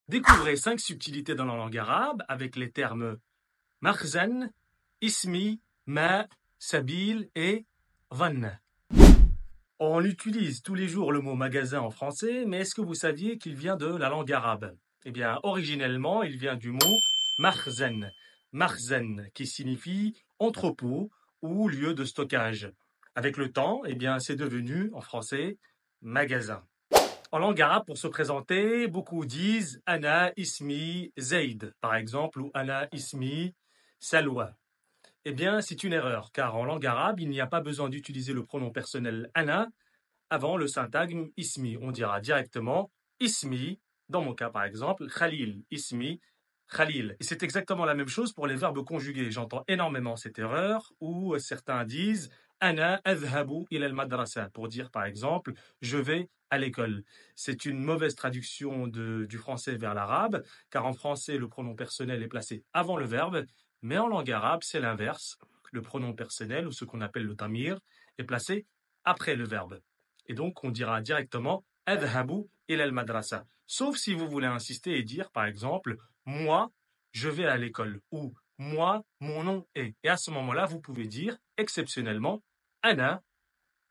Découvrez 5 subtilités dans la langue arabe avec les termes makhzan, ismi, ma, sabil et dhann. On utilise tous les jours le mot magasin en français, mais est-ce que vous saviez qu'il vient de la langue arabe? Eh bien, originellement, il vient du mot makhzan. Makhzan, qui signifie entrepôt ou lieu de stockage. Avec le temps, eh bien, c'est devenu, en français, magasin. En langue arabe, pour se présenter, beaucoup disent Ana ismi Zaid, par exemple, ou Ana ismi Salwa. Eh bien, c'est une erreur, car en langue arabe, il n'y a pas besoin d'utiliser le pronom personnel Ana avant le syntagme ismi. On dira directement ismi, dans mon cas par exemple, Khalil, ismi, Khalil. Et c'est exactement la même chose pour les verbes conjugués. J'entends énormément cette erreur où certains disent Ana adhabu ila al-madrasa pour dire par exemple je vais à l'école. C'est une mauvaise traduction du français vers l'arabe, car en français le pronom personnel est placé avant le verbe, mais en langue arabe c'est l'inverse. Le pronom personnel, ou ce qu'on appelle le tamir, est placé après le verbe. Et donc on dira directement adhabu ila al-madrasa. Sauf si vous voulez insister et dire par exemple moi je vais à l'école ou moi mon nom est. Et à ce moment-là vous pouvez dire exceptionnellement Ana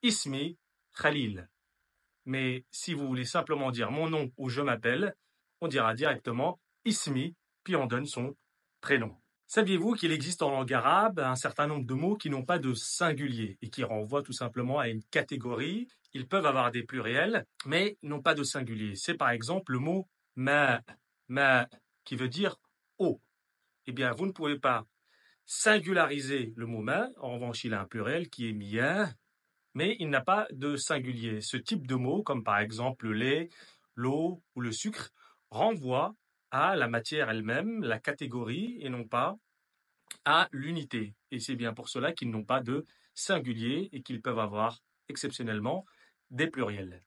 ismi Khalil. Mais si vous voulez simplement dire mon nom ou je m'appelle, on dira directement ismi, puis on donne son prénom. Saviez-vous qu'il existe en langue arabe un certain nombre de mots qui n'ont pas de singulier et qui renvoient tout simplement à une catégorie? Ils peuvent avoir des pluriels, mais n'ont pas de singulier. C'est par exemple le mot ma, qui veut dire eau. Eh bien, vous ne pouvez pas singulariser le mot ma. En revanche, il a un pluriel qui est miyah, mais il n'a pas de singulier. Ce type de mots, comme par exemple le lait, l'eau ou le sucre, renvoie à la matière elle-même, la catégorie, et non pas à l'unité. Et c'est bien pour cela qu'ils n'ont pas de singulier et qu'ils peuvent avoir exceptionnellement des pluriels.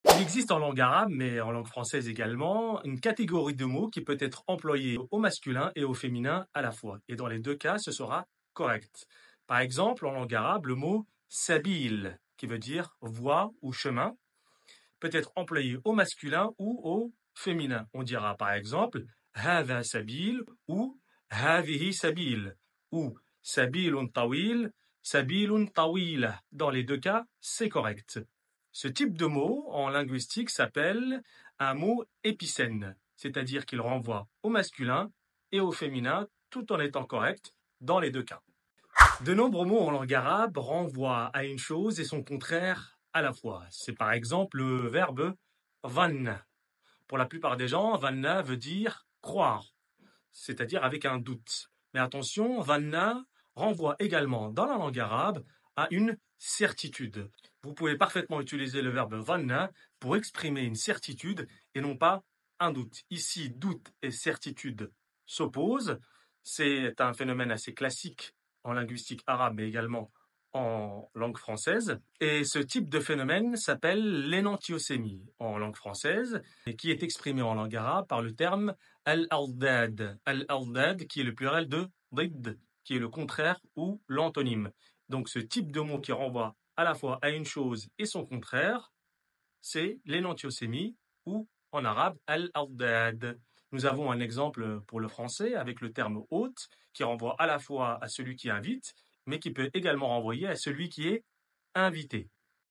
Il existe en langue arabe, mais en langue française également, une catégorie de mots qui peut être employée au masculin et au féminin à la fois. Et dans les deux cas, ce sera correct. Par exemple, en langue arabe, le mot sabil, qui veut dire voie ou chemin, peut être employé au masculin ou au féminin. On dira par exemple هذا sabil ou هذه sabil ou sabilun tawil, sabilun tawila. Dans les deux cas, c'est correct. Ce type de mot en linguistique s'appelle un mot épicène, c'est-à-dire qu'il renvoie au masculin et au féminin tout en étant correct dans les deux cas. De nombreux mots en langue arabe renvoient à une chose et son contraire à la fois. C'est par exemple le verbe dhanna. Pour la plupart des gens, dhanna veut dire croire, c'est-à-dire avec un doute. Mais attention, dhanna renvoie également dans la langue arabe à une certitude. Vous pouvez parfaitement utiliser le verbe dhanna pour exprimer une certitude et non pas un doute. Ici, doute et certitude s'opposent. C'est un phénomène assez classique en linguistique arabe, mais également en langue française. Et ce type de phénomène s'appelle l'énantiosémie en langue française, et qui est exprimé en langue arabe par le terme al-aldad. Al-aldad, qui est le pluriel de ضد, qui est le contraire ou l'antonyme. Donc ce type de mot qui renvoie à la fois à une chose et son contraire, c'est l'énantiosémie ou en arabe al-aldad. Nous avons un exemple pour le français avec le terme hôte qui renvoie à la fois à celui qui invite, mais qui peut également renvoyer à celui qui est invité.